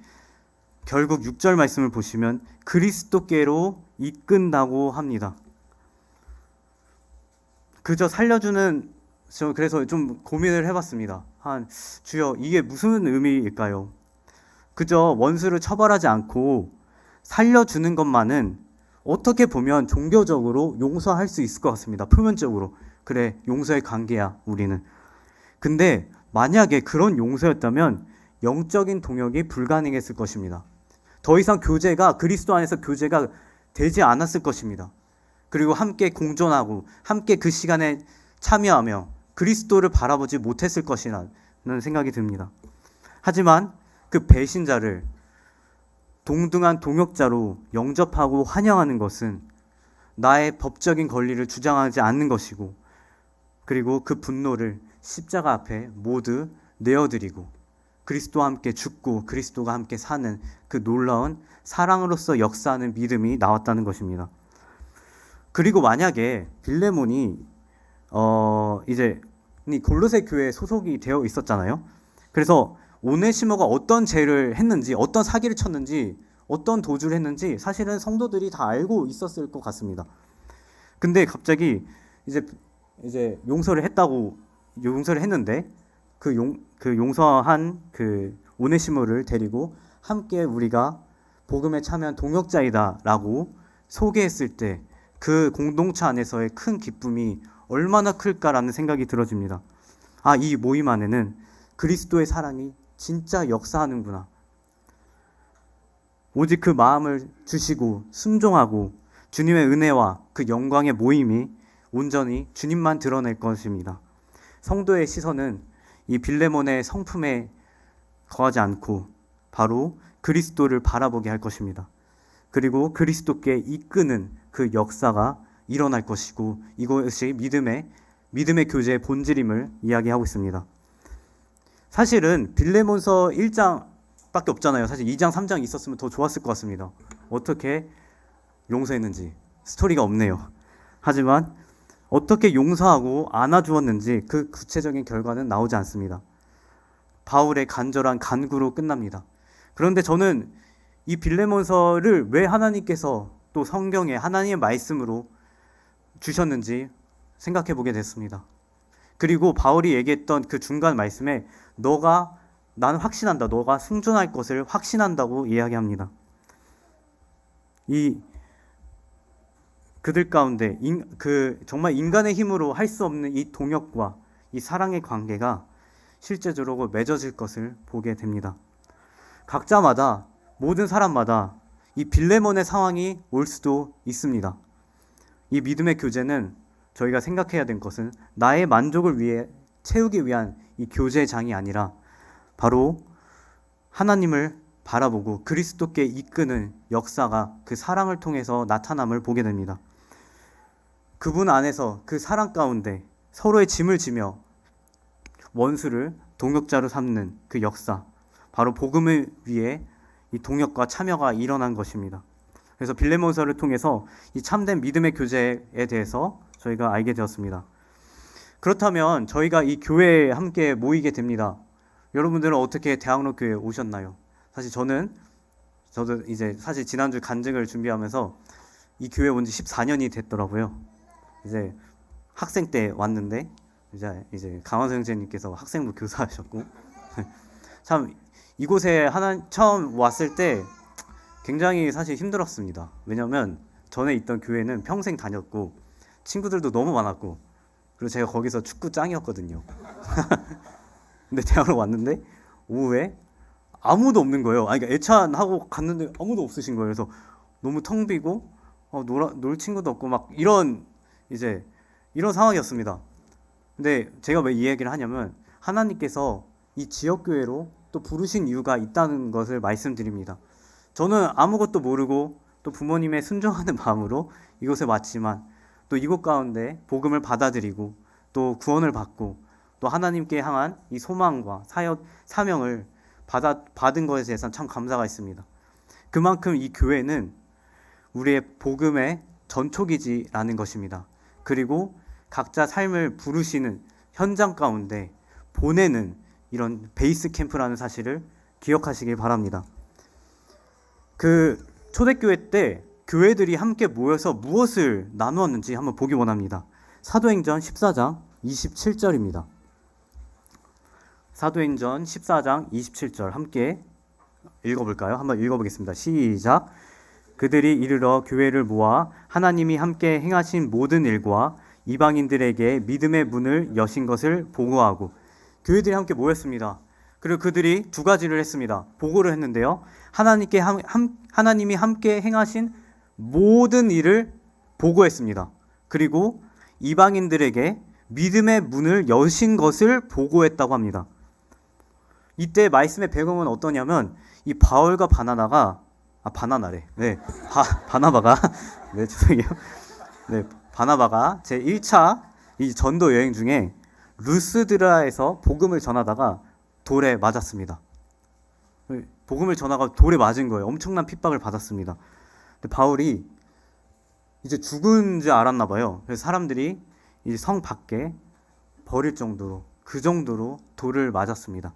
결국 6절 말씀을 보시면 그리스도께로 이끈다고 합니다. 그저 살려주는, 저 그래서 좀 고민을 해봤습니다. 주여, 이게 무슨 의미일까요? 그저 원수를 처벌하지 않고 살려주는 것만은 어떻게 보면 종교적으로 용서할 수 있을 것 같습니다. 표면적으로. 그래, 용서의 관계야, 우리는. 근데 만약에 그런 용서였다면 영적인 동역이 불가능했을 것입니다. 더 이상 그리스도 안에서 교제가 되지 않았을 것입니다. 그리고 함께 공존하고 함께 그 시간에 참여하며 그리스도를 바라보지 못했을 것이라는 생각이 듭니다. 하지만 그 배신자를 동등한 동역자로 영접하고 환영하는 것은 나의 법적인 권리를 주장하지 않는 것이고, 그리고 그 분노를 십자가 앞에 모두 내어드리고 그리스도와 함께 죽고 그리스도가 함께 사는 그 놀라운 사랑으로서 역사하는 믿음이 나왔다는 것입니다. 그리고 만약에 빌레몬이 이제 골로새 교회에 소속이 되어 있었잖아요. 그래서 오네시모가 어떤 죄를 했는지, 어떤 사기를 쳤는지, 어떤 도주를 했는지 사실은 성도들이 다 알고 있었을 것 같습니다. 근데 갑자기 이제 용서를 했는데 그 용서한 그 오네시모를 데리고 함께 우리가 복음에 참여한 동역자이다라고 소개했을 때 그 공동체 안에서의 큰 기쁨이 얼마나 클까라는 생각이 들어집니다. 이 모임 안에는 그리스도의 사랑이 진짜 역사하는구나. 오직 그 마음을 주시고 순종하고 주님의 은혜와 그 영광의 모임이 온전히 주님만 드러낼 것입니다. 성도의 시선은 이 빌레몬의 성품에 거하지 않고 바로 그리스도를 바라보게 할 것입니다. 그리고 그리스도께 이끄는 그 역사가 일어날 것이고, 이것이 믿음의 교제의 본질임을 이야기하고 있습니다. 사실은 빌레몬서 1장밖에 없잖아요. 사실 2장, 3장 있었으면 더 좋았을 것 같습니다. 어떻게 용서했는지 스토리가 없네요. 하지만 어떻게 용서하고 안아주었는지 그 구체적인 결과는 나오지 않습니다. 바울의 간절한 간구로 끝납니다. 그런데 저는 이 빌레몬서를 왜 하나님께서 또 성경에 하나님의 말씀으로 주셨는지 생각해 보게 됐습니다. 그리고 바울이 얘기했던 그 중간 말씀에 나는 확신한다, 너가 승존할 것을 확신한다고 이야기합니다. 그들 가운데 정말 인간의 힘으로 할 수 없는 이 동역과 이 사랑의 관계가 실제적으로 맺어질 것을 보게 됩니다. 각자마다, 모든 사람마다 이 빌레몬의 상황이 올 수도 있습니다. 이 믿음의 교제는 저희가 생각해야 될 것은 나의 만족을 위해 채우기 위한 이 교제장이 아니라 바로 하나님을 바라보고 그리스도께 이끄는 역사가 그 사랑을 통해서 나타남을 보게 됩니다. 그분 안에서 그 사랑 가운데 서로의 짐을 지며 원수를 동역자로 삼는 그 역사, 바로 복음을 위해 이 동역과 참여가 일어난 것입니다. 그래서 빌레몬서를 통해서 이 참된 믿음의 교제에 대해서 저희가 알게 되었습니다. 그렇다면 저희가 이 교회에 함께 모이게 됩니다. 여러분들은 어떻게 대학로 교회에 오셨나요? 사실 저도 이제 사실 지난주 간증을 준비하면서 이 교회 온 지 14년이 됐더라고요. 이제 학생 때 왔는데 이제 강원서 형제님께서 학생부 교사하셨고 참 이곳에 처음 왔을 때 굉장히 사실 힘들었습니다. 왜냐면 전에 있던 교회는 평생 다녔고 친구들도 너무 많았고 그리고 제가 거기서 축구 짱이었거든요. 근데 대학으로 왔는데 오후에 아무도 없는 거예요. 그러니까 애찬하고 갔는데 아무도 없으신 거예요. 그래서 너무 텅 비고 놀 친구도 없고 막 이런 상황이었습니다. 근데 제가 왜 이 얘기를 하냐면 하나님께서 이 지역교회로 또 부르신 이유가 있다는 것을 말씀드립니다. 저는 아무것도 모르고 또 부모님의 순종하는 마음으로 이곳에 왔지만 또 이곳 가운데 복음을 받아들이고 또 구원을 받고 또 하나님께 향한 이 소망과 사명을 받은 것에 대해서 참 감사가 있습니다. 그만큼 이 교회는 우리의 복음의 전초기지라는 것입니다. 그리고 각자 삶을 부르시는 현장 가운데 보내는 이런 베이스 캠프라는 사실을 기억하시길 바랍니다. 그 초대교회 때 교회들이 함께 모여서 무엇을 나누었는지 한번 보기 원합니다. 사도행전 14장 27절입니다. 사도행전 14장 27절 함께 읽어볼까요? 한번 읽어보겠습니다. 시작. 그들이 이르러 교회를 모아 하나님이 함께 행하신 모든 일과 이방인들에게 믿음의 문을 여신 것을 보고하고, 교회들이 함께 모였습니다. 그리고 그들이 두 가지를 했습니다. 보고를 했는데요. 하나님이 함께 행하신 모든 일을 보고했습니다. 그리고 이방인들에게 믿음의 문을 여신 것을 보고했다고 합니다. 이때 말씀의 배경은 어떠냐면 이 바울과 바나바가 바나바가 제 1차 이 전도 여행 중에 루스드라에서 복음을 전하다가 돌에 맞았습니다. 복음을 전하다가 돌에 맞은 거예요. 엄청난 핍박을 받았습니다. 근데 바울이 이제 죽은 줄 알았나 봐요. 그래서 사람들이 이 성 밖에 버릴 정도로, 그 정도로 돌을 맞았습니다.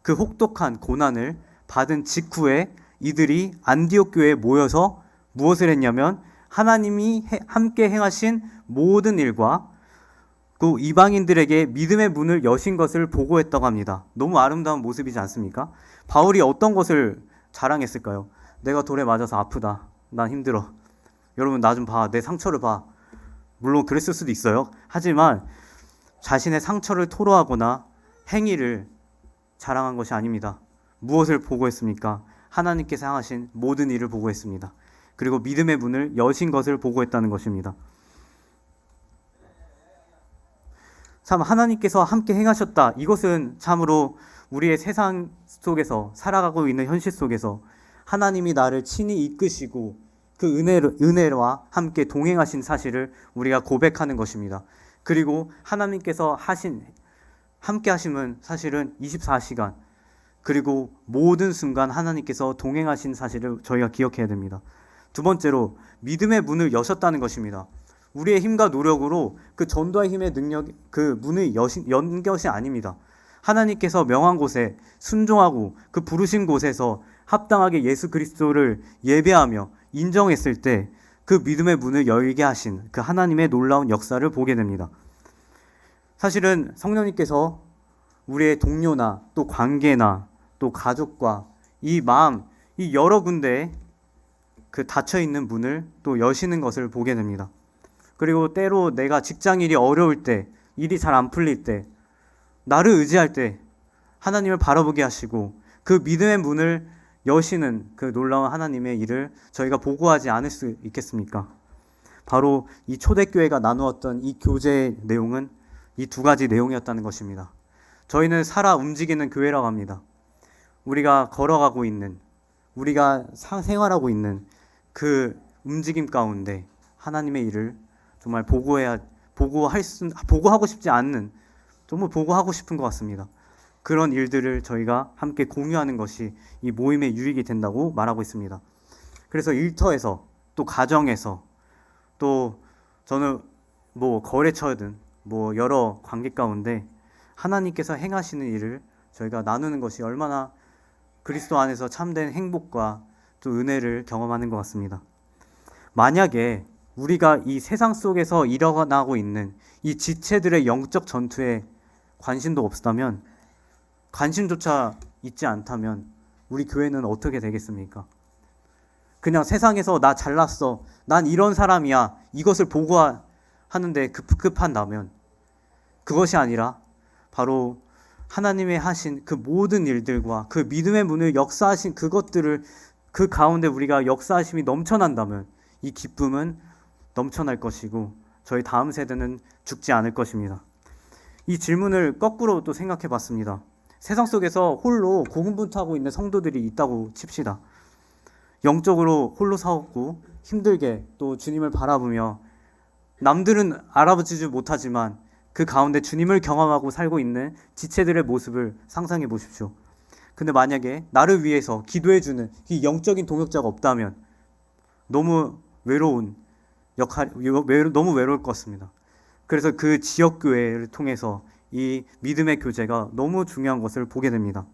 그 혹독한 고난을 받은 직후에 이들이 안디옥 교회에 모여서 무엇을 했냐면 하나님이 함께 행하신 모든 일과 그 이방인들에게 믿음의 문을 여신 것을 보고했다고 합니다. 너무 아름다운 모습이지 않습니까? 바울이 어떤 것을 자랑했을까요? 내가 돌에 맞아서 아프다. 난 힘들어. 여러분 나 좀 봐. 내 상처를 봐. 물론 그랬을 수도 있어요. 하지만 자신의 상처를 토로하거나 행위를 자랑한 것이 아닙니다. 무엇을 보고했습니까? 하나님께서 행하신 모든 일을 보고했습니다. 그리고 믿음의 문을 여신 것을 보고했다는 것입니다. 참 하나님께서 함께 행하셨다. 이것은 참으로 우리의 세상 속에서 살아가고 있는 현실 속에서 하나님이 나를 친히 이끄시고 그 은혜와 함께 동행하신 사실을 우리가 고백하는 것입니다. 그리고 하나님께서 함께 하심은 사실은 24시간 그리고 모든 순간 하나님께서 동행하신 사실을 저희가 기억해야 됩니다. 두 번째로 믿음의 문을 여셨다는 것입니다. 우리의 힘과 노력으로 그 전도의 힘의 능력, 그 문을 연 것이 아닙니다. 하나님께서 명한 곳에 순종하고 그 부르신 곳에서 합당하게 예수 그리스도를 예배하며 인정했을 때 그 믿음의 문을 열게 하신 그 하나님의 놀라운 역사를 보게 됩니다. 사실은 성령님께서 우리의 동료나 또 관계나 또 가족과 이 마음, 이 여러 군데에 그 닫혀있는 문을 또 여시는 것을 보게 됩니다. 그리고 때로 내가 직장일이 어려울 때, 일이 잘 안 풀릴 때, 나를 의지할 때 하나님을 바라보게 하시고 그 믿음의 문을 여시는 그 놀라운 하나님의 일을 저희가 보고하지 않을 수 있겠습니까? 바로 이 초대교회가 나누었던 이 교제의 내용은 이 두 가지 내용이었다는 것입니다. 저희는 살아 움직이는 교회라고 합니다. 우리가 걸어가고 있는, 우리가 생활하고 있는 그 움직임 가운데 하나님의 일을 정말 보고하고 싶지 않는, 정말 보고하고 싶은 것 같습니다. 그런 일들을 저희가 함께 공유하는 것이 이 모임의 유익이 된다고 말하고 있습니다. 그래서 일터에서, 또 가정에서, 또 저는 거래처든 여러 관계 가운데 하나님께서 행하시는 일을 저희가 나누는 것이 얼마나 그리스도 안에서 참된 행복과 또 은혜를 경험하는 것 같습니다. 만약에 우리가 이 세상 속에서 일어나고 있는 이 지체들의 영적 전투에 관심도 없다면, 관심조차 있지 않다면 우리 교회는 어떻게 되겠습니까? 그냥 세상에서 나 잘났어, 난 이런 사람이야, 이것을 보고하는데 급급한다면, 그것이 아니라 바로 하나님의 하신 그 모든 일들과 그 믿음의 문을 역사하신 그것들을, 그 가운데 우리가 역사하심이 넘쳐난다면 이 기쁨은 넘쳐날 것이고 저희 다음 세대는 죽지 않을 것입니다. 이 질문을 거꾸로 또 생각해 봤습니다. 세상 속에서 홀로 고군분투하고 있는 성도들이 있다고 칩시다. 영적으로 홀로 싸웠고 힘들게 또 주님을 바라보며 남들은 알아보지 못하지만 그 가운데 주님을 경험하고 살고 있는 지체들의 모습을 상상해 보십시오. 근데 만약에 나를 위해서 기도해주는 이 영적인 동역자가 없다면 너무 외로운 너무 외로울 것 같습니다. 그래서 그 지역교회를 통해서 이 믿음의 교제가 너무 중요한 것을 보게 됩니다.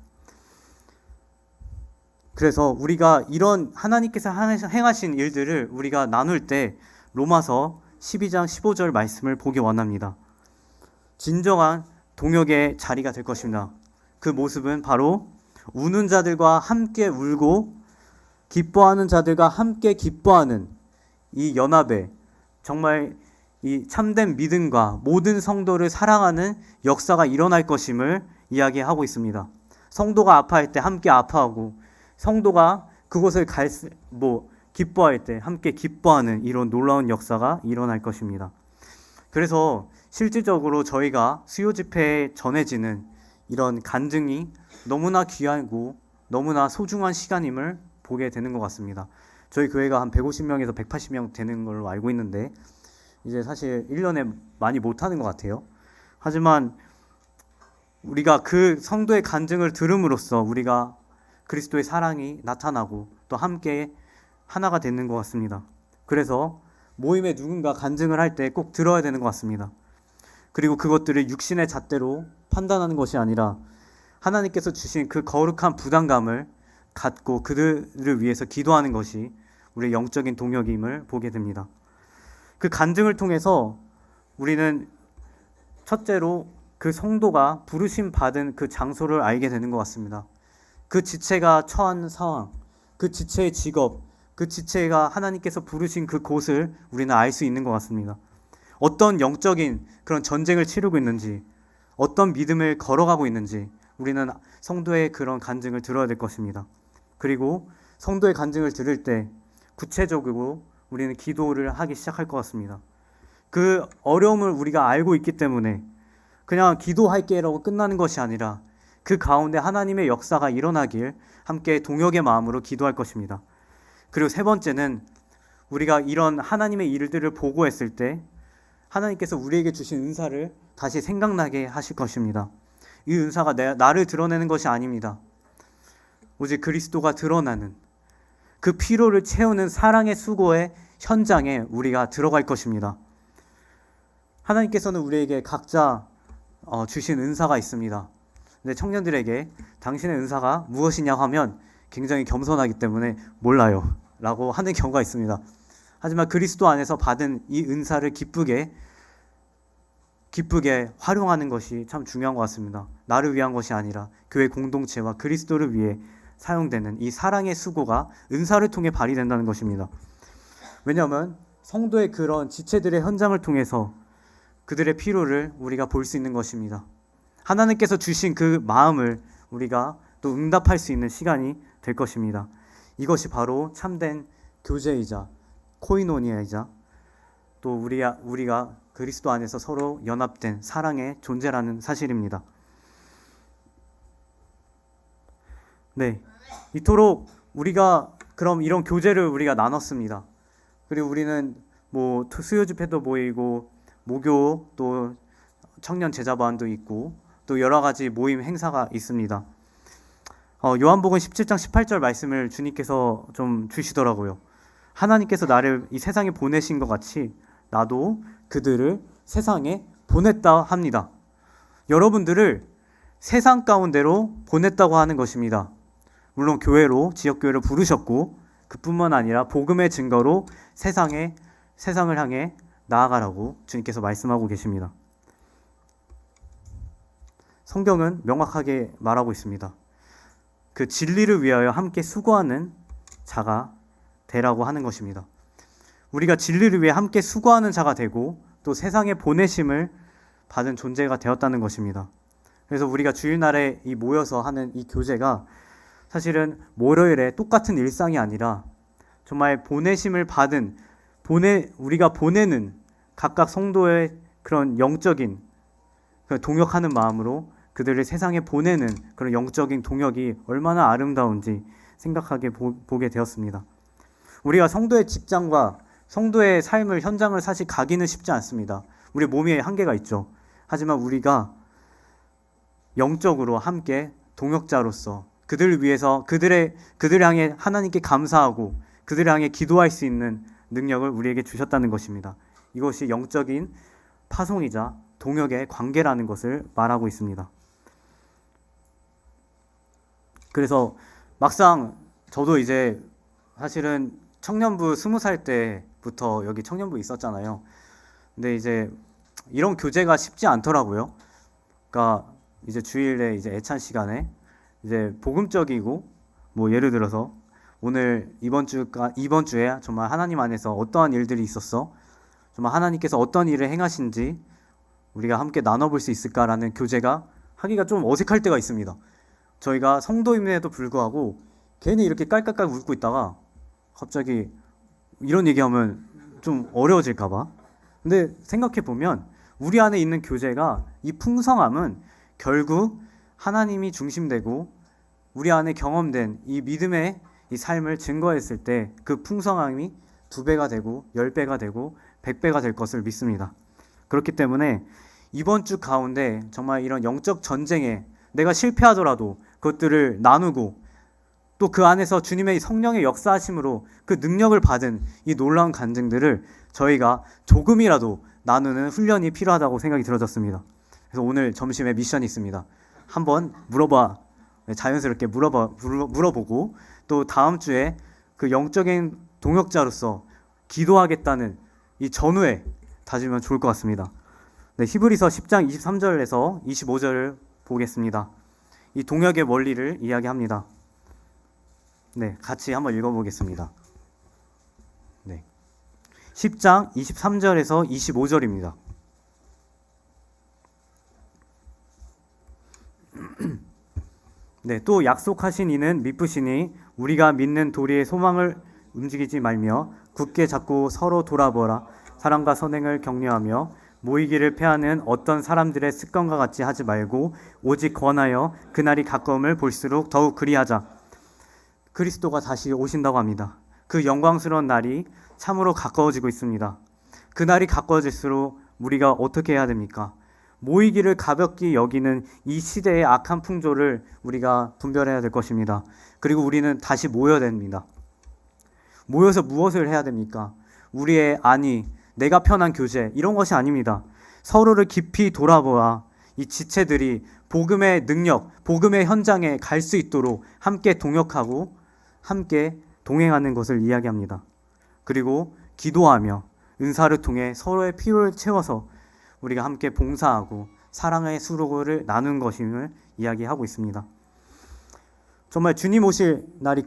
그래서 우리가 이런 하나님께서 행하신 일들을 우리가 나눌 때 로마서 12장 15절 말씀을 보기 원합니다. 진정한 동역의 자리가 될 것입니다. 그 모습은 바로 우는 자들과 함께 울고 기뻐하는 자들과 함께 기뻐하는 이 연합에 정말 이 참된 믿음과 모든 성도를 사랑하는 역사가 일어날 것임을 이야기하고 있습니다. 성도가 아파할 때 함께 아파하고 성도가 그곳을 기뻐할 때 함께 기뻐하는 이런 놀라운 역사가 일어날 것입니다. 그래서 실질적으로 저희가 수요 집회에 전해지는 이런 간증이 너무나 귀하고 너무나 소중한 시간임을 보게 되는 것 같습니다. 저희 교회가 한 150명에서 180명 되는 걸로 알고 있는데 이제 사실 1년에 많이 못하는 것 같아요. 하지만 우리가 그 성도의 간증을 들음으로써 우리가 그리스도의 사랑이 나타나고 또 함께 하나가 되는 것 같습니다. 그래서 모임에 누군가 간증을 할 때 꼭 들어야 되는 것 같습니다. 그리고 그것들을 육신의 잣대로 판단하는 것이 아니라 하나님께서 주신 그 거룩한 부담감을 갖고 그들을 위해서 기도하는 것이 우리의 영적인 동역임을 보게 됩니다. 그 간증을 통해서 우리는 첫째로 그 성도가 부르심 받은 그 장소를 알게 되는 것 같습니다. 그 지체가 처한 상황, 그 지체의 직업, 그 지체가 하나님께서 부르신 그 곳을 우리는 알 수 있는 것 같습니다. 어떤 영적인 그런 전쟁을 치르고 있는지, 어떤 믿음을 걸어가고 있는지 우리는 성도의 그런 간증을 들어야 될 것입니다. 그리고 성도의 간증을 들을 때 구체적으로 우리는 기도를 하기 시작할 것 같습니다. 그 어려움을 우리가 알고 있기 때문에 그냥 기도할게라고 끝나는 것이 아니라 그 가운데 하나님의 역사가 일어나길 함께 동역의 마음으로 기도할 것입니다. 그리고 세 번째는 우리가 이런 하나님의 일들을 보고했을 때 하나님께서 우리에게 주신 은사를 다시 생각나게 하실 것입니다. 이 은사가 나를 드러내는 것이 아닙니다. 오직 그리스도가 드러나는 그 피로를 채우는 사랑의 수고의 현장에 우리가 들어갈 것입니다. 하나님께서는 우리에게 각자 주신 은사가 있습니다. 근데 청년들에게 당신의 은사가 무엇이냐 하면 굉장히 겸손하기 때문에 몰라요 라고 하는 경우가 있습니다. 하지만 그리스도 안에서 받은 이 은사를 기쁘게 활용하는 것이 참 중요한 것 같습니다. 나를 위한 것이 아니라 교회 공동체와 그리스도를 위해 사용되는 이 사랑의 수고가 은사를 통해 발휘된다는 것입니다. 왜냐하면 성도의 그런 지체들의 현장을 통해서 그들의 피로를 우리가 볼 수 있는 것입니다. 하나님께서 주신 그 마음을 우리가 또 응답할 수 있는 시간이 될 것입니다. 이것이 바로 참된 교제이자 코이노니아이자 또 우리가 그리스도 안에서 서로 연합된 사랑의 존재라는 사실입니다. 네, 이토록 우리가 그럼 이런 교제를 우리가 나눴습니다. 그리고 우리는 뭐 수요 집회도 모이고 모교 또 청년 제자반도 있고 또 여러 가지 모임 행사가 있습니다. 요한복음 17장 18절 말씀을 주님께서 좀 주시더라고요. 하나님께서 나를 이 세상에 보내신 것 같이 나도 그들을 세상에 보냈다 합니다. 여러분들을 세상 가운데로 보냈다고 하는 것입니다. 물론 교회로, 지역교회로 부르셨고 그뿐만 아니라 복음의 증거로 세상을 향해 나아가라고 주님께서 말씀하고 계십니다. 성경은 명확하게 말하고 있습니다. 그 진리를 위하여 함께 수고하는 자가 되라고 하는 것입니다. 우리가 진리를 위해 함께 수고하는 자가 되고 또 세상에 보내심을 받은 존재가 되었다는 것입니다. 그래서 우리가 주일날에 모여서 하는 이 교제가 사실은 월요일에 똑같은 일상이 아니라 정말 보내심을 받은 우리가 보내는 각각 성도의 그런 영적인 동역하는 마음으로 그들을 세상에 보내는 그런 영적인 동역이 얼마나 아름다운지 생각하게 보게 되었습니다. 우리가 성도의 직장과 성도의 삶을 현장을 사실 가기는 쉽지 않습니다. 우리 몸에 한계가 있죠. 하지만 우리가 영적으로 함께 동역자로서 그들을 위해서 그들을 향해 하나님께 감사하고 그들을 향해 기도할 수 있는 능력을 우리에게 주셨다는 것입니다. 이것이 영적인 파송이자 동역의 관계라는 것을 말하고 있습니다. 그래서 막상 저도 이제 사실은 청년부 20살 때부터 여기 청년부 있었잖아요. 근데 이제 이런 교제가 쉽지 않더라고요. 그러니까 이제 주일에 이제 애찬 시간에 이제 복음적이고 뭐 예를 들어서 오늘 이번 주에 정말 하나님 안에서 어떠한 일들이 있었어? 정말 하나님께서 어떤 일을 행하신지 우리가 함께 나눠볼 수 있을까라는 교제가 하기가 좀 어색할 때가 있습니다. 저희가 성도임에도 불구하고 괜히 이렇게 깔깔깔 웃고 있다가 갑자기 이런 얘기하면 좀 어려워질까봐. 근데 생각해보면 우리 안에 있는 교제가 이 풍성함은 결국 하나님이 중심되고 우리 안에 경험된 이 믿음의 이 삶을 증거했을 때 그 풍성함이 2배가 되고 10배가 되고 100배가 될 것을 믿습니다. 그렇기 때문에 이번 주 가운데 정말 이런 영적 전쟁에 내가 실패하더라도 그것들을 나누고 또 그 안에서 주님의 성령의 역사하심으로 그 능력을 받은 이 놀라운 간증들을 저희가 조금이라도 나누는 훈련이 필요하다고 생각이 들어졌습니다. 그래서 오늘 점심에 미션이 있습니다. 한번 자연스럽게 물어보고 또 다음 주에 그 영적인 동역자로서 기도하겠다는 이 전후에 다지면 좋을 것 같습니다. 네, 히브리서 10장 23절에서 25절을 보겠습니다. 이 동역의 원리를 이야기합니다. 네, 같이 한번 읽어보겠습니다. 네, 10장 23절에서 25절입니다. 네, 또 약속하신 이는 미쁘시니 우리가 믿는 도리의 소망을 움직이지 말며 굳게 잡고 서로 돌아보라. 사랑과 선행을 격려하며 모이기를 패하는 어떤 사람들의 습관과 같이 하지 말고 오직 권하여 그날이 가까움을 볼수록 더욱 그리하자. 그리스도가 다시 오신다고 합니다. 그 영광스러운 날이 참으로 가까워지고 있습니다. 그 날이 가까워질수록 우리가 어떻게 해야 됩니까? 모이기를 가볍게 여기는 이 시대의 악한 풍조를 우리가 분별해야 될 것입니다. 그리고 우리는 다시 모여야 됩니다. 모여서 무엇을 해야 됩니까? 우리의 내가 편한 교제 이런 것이 아닙니다. 서로를 깊이 돌아보아 이 지체들이 복음의 능력, 복음의 현장에 갈 수 있도록 함께 동역하고 함께 동행하는 것을 이야기합니다. 그리고 기도하며 은사를 통해 서로의 필요를 채워서 우리가 함께 봉사하고 사랑의 수고를 나눈 것임을 이야기하고 있습니다. 정말 주님 오실 날이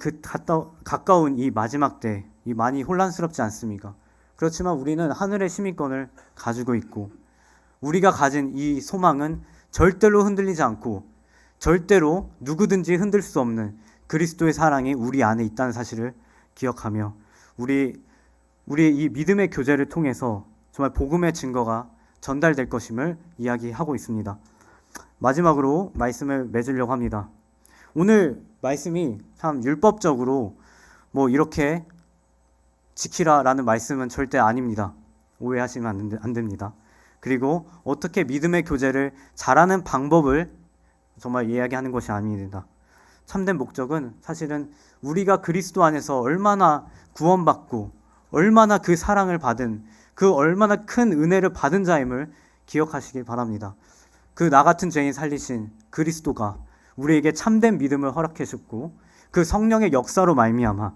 가까운 이 마지막 때 이 많이 혼란스럽지 않습니까? 그렇지만 우리는 하늘의 시민권을 가지고 있고 우리가 가진 이 소망은 절대로 흔들리지 않고 절대로 누구든지 흔들 수 없는 그리스도의 사랑이 우리 안에 있다는 사실을 기억하며 우리의 이 믿음의 교제를 통해서 정말 복음의 증거가 전달될 것임을 이야기하고 있습니다. 마지막으로 말씀을 맺으려고 합니다. 오늘 말씀이 참 율법적으로 이렇게 지키라라는 말씀은 절대 아닙니다. 오해하시면 안 됩니다. 그리고 어떻게 믿음의 교제를 잘하는 방법을 정말 이야기하는 것이 아닙니다. 참된 목적은 사실은 우리가 그리스도 안에서 얼마나 구원받고 얼마나 그 사랑을 받은, 그 얼마나 큰 은혜를 받은 자임을 기억하시길 바랍니다. 그 나 같은 죄인 살리신 그리스도가 우리에게 참된 믿음을 허락해 주셨고 그 성령의 역사로 말미암아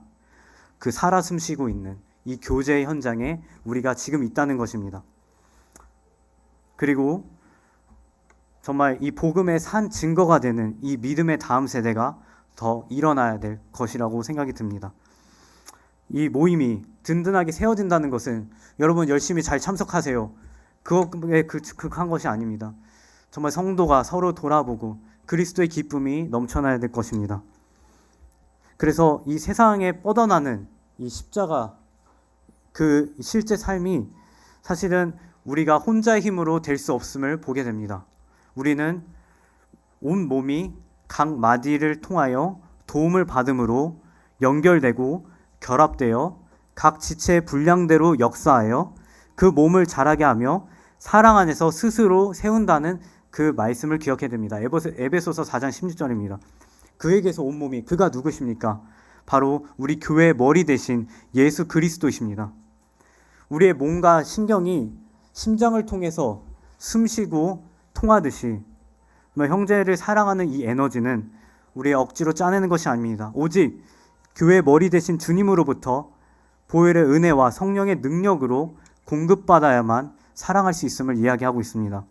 그 살아 숨쉬고 있는 이 교제의 현장에 우리가 지금 있다는 것입니다. 그리고 정말 이 복음의 산 증거가 되는 이 믿음의 다음 세대가 더 일어나야 될 것이라고 생각이 듭니다. 이 모임이 든든하게 세워진다는 것은 여러분 열심히 잘 참석하세요. 그것에 극한 것이 아닙니다. 정말 성도가 서로 돌아보고 그리스도의 기쁨이 넘쳐나야 될 것입니다. 그래서 이 세상에 뻗어나는 이 십자가 그 실제 삶이 사실은 우리가 혼자의 힘으로 될 수 없음을 보게 됩니다. 우리는 온 몸이 각 마디를 통하여 도움을 받음으로 연결되고 결합되어 각 지체의 분량대로 역사하여 그 몸을 자라게 하며 사랑 안에서 스스로 세운다는 그 말씀을 기억해야 됩니다. 에베소서 4장 16절입니다. 그에게서 온 몸이, 그가 누구십니까? 바로 우리 교회의 머리 대신 예수 그리스도이십니다. 우리의 몸과 신경이 심장을 통해서 숨쉬고 통하듯이 형제를 사랑하는 이 에너지는 우리의 억지로 짜내는 것이 아닙니다. 오직 교회의 머리 대신 주님으로부터 보혈의 은혜와 성령의 능력으로 공급받아야만 사랑할 수 있음을 이야기하고 있습니다.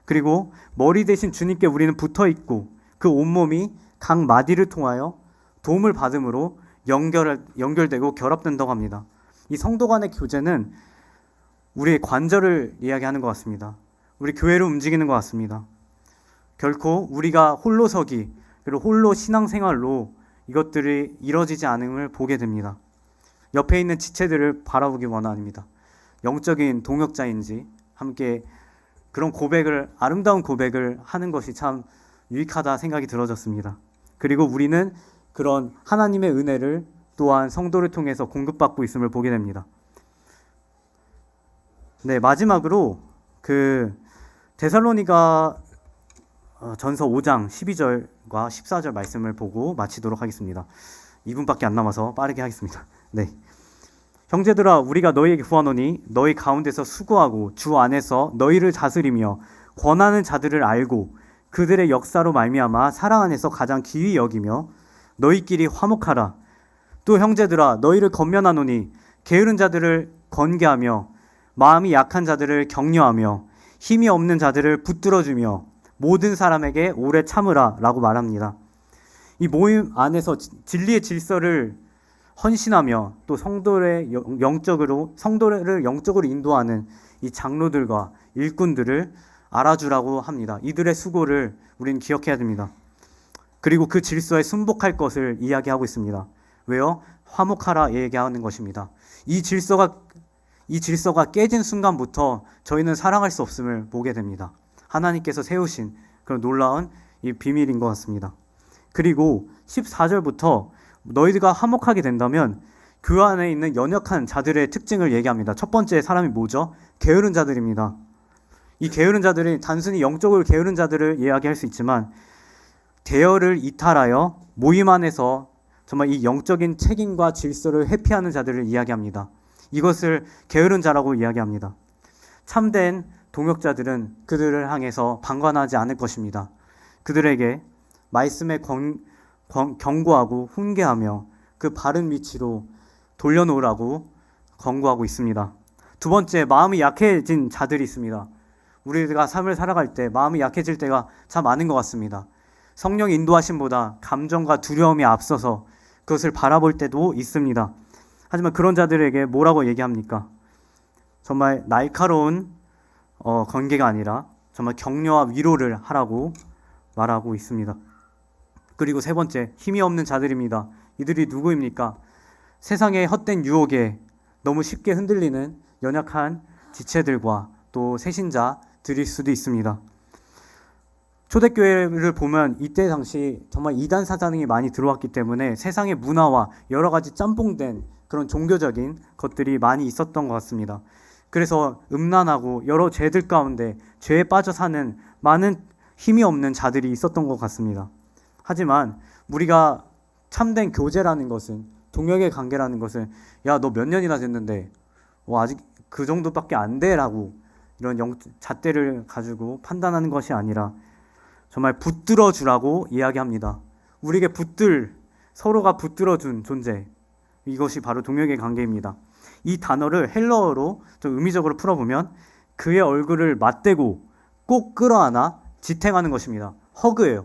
그리고 머리 대신 주님께 우리는 붙어있고 그 온몸이 각 마디를 통하여 도움을 받음으로 연결되고 결합된다고 합니다. 이 성도 간의 교제는 우리의 관절을 이야기하는 것 같습니다. 우리 교회를 움직이는 것 같습니다. 결코 우리가 홀로 서기 그리고 홀로 신앙생활로 이것들이 이루어지지 않음을 보게 됩니다. 옆에 있는 지체들을 바라보기 원합니다. 영적인 동역자인지 함께 그런 아름다운 고백을 하는 것이 참 유익하다 생각이 들어졌습니다. 그리고 우리는 그런 하나님의 은혜를 또한 성도를 통해서 공급받고 있음을 보게 됩니다. 네, 마지막으로 데살로니가 전서 5장 12절과 14절 말씀을 보고 마치도록 하겠습니다. 2분밖에 안 남아서 빠르게 하겠습니다. 네. 형제들아, 우리가 너희에게 구하노니 너희 가운데서 수고하고 주 안에서 너희를 다스리며 권하는 자들을 알고 그들의 역사로 말미암아 사랑 안에서 가장 귀히 여기며 너희끼리 화목하라. 또 형제들아, 너희를 권면하노니 게으른 자들을 권계하며 마음이 약한 자들을 격려하며 힘이 없는 자들을 붙들어주며 모든 사람에게 오래 참으라 라고 말합니다. 이 모임 안에서 진리의 질서를 헌신하며 또 성도를 영적으로 인도하는 이 장로들과 일꾼들을 알아주라고 합니다. 이들의 수고를 우리는 기억해야 됩니다. 그리고 그 질서에 순복할 것을 이야기하고 있습니다. 왜요? 화목하라 얘기하는 것입니다. 이 질서가 깨진 순간부터 저희는 사랑할 수 없음을 보게 됩니다. 하나님께서 세우신 그런 놀라운 이 비밀인 것 같습니다. 그리고 14절부터 너희가 화목하게 된다면 그 안에 있는 연약한 자들의 특징을 얘기합니다. 첫 번째 사람이 뭐죠? 게으른 자들입니다. 이 게으른 자들이 단순히 영적으로 게으른 자들을 이야기할 수 있지만 대열을 이탈하여 모임 안에서 정말 이 영적인 책임과 질서를 회피하는 자들을 이야기합니다. 이것을 게으른 자라고 이야기합니다. 참된 동역자들은 그들을 향해서 방관하지 않을 것입니다. 그들에게 말씀에 경고하고 훈계하며 그 바른 위치로 돌려놓으라고 권고하고 있습니다. 두 번째, 마음이 약해진 자들이 있습니다. 우리가 삶을 살아갈 때 마음이 약해질 때가 참 많은 것 같습니다. 성령 인도하심보다 감정과 두려움이 앞서서 그것을 바라볼 때도 있습니다. 하지만 그런 자들에게 뭐라고 얘기합니까? 정말 날카로운 관계가 아니라 정말 격려와 위로를 하라고 말하고 있습니다. 그리고 세 번째, 힘이 없는 자들입니다. 이들이 누구입니까? 세상의 헛된 유혹에 너무 쉽게 흔들리는 연약한 지체들과 또 새신자들일 수도 있습니다. 초대교회를 보면 이때 당시 정말 이단 사상이 많이 들어왔기 때문에 세상의 문화와 여러 가지 짬뽕된 그런 종교적인 것들이 많이 있었던 것 같습니다. 그래서 음란하고 여러 죄들 가운데 죄에 빠져 사는 많은 힘이 없는 자들이 있었던 것 같습니다. 하지만 우리가 참된 교제라는 것은, 동역의 관계라는 것은, 야, 너 몇 년이나 됐는데 아직 그 정도밖에 안 돼 라고 이런 잣대를 가지고 판단하는 것이 아니라 정말 붙들어 주라고 이야기합니다. 우리에게 서로가 붙들어 준 존재, 이것이 바로 동역의 관계입니다. 이 단어를 헬러어로 좀 의미적으로 풀어보면 그의 얼굴을 맞대고 꼭 끌어안아 지탱하는 것입니다. 허그예요.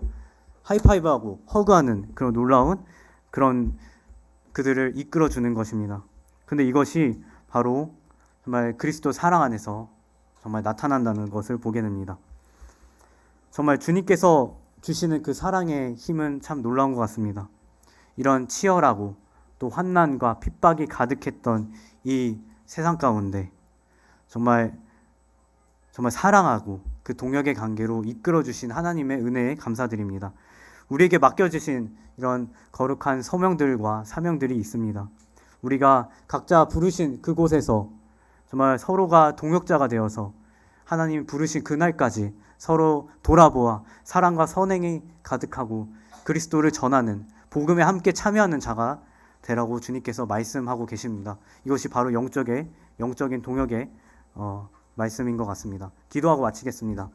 하이파이브하고 허그하는 그런 놀라운 그런 그들을 이끌어주는 것입니다. 근데 이것이 바로 정말 그리스도 사랑 안에서 정말 나타난다는 것을 보게 됩니다. 정말 주님께서 주시는 그 사랑의 힘은 참 놀라운 것 같습니다. 이런 치열하고 또 환난과 핍박이 가득했던 이 세상 가운데 정말 사랑하고 그 동역의 관계로 이끌어주신 하나님의 은혜에 감사드립니다. 우리에게 맡겨주신 이런 거룩한 소명들과 사명들이 있습니다. 우리가 각자 부르신 그곳에서 정말 서로가 동역자가 되어서 하나님 부르신 그날까지 서로 돌아보아 사랑과 선행이 가득하고 그리스도를 전하는, 복음에 함께 참여하는 자가 되라고 주님께서 말씀하고 계십니다. 이것이 바로 영적인 동역의 말씀인 것 같습니다. 기도하고 마치겠습니다.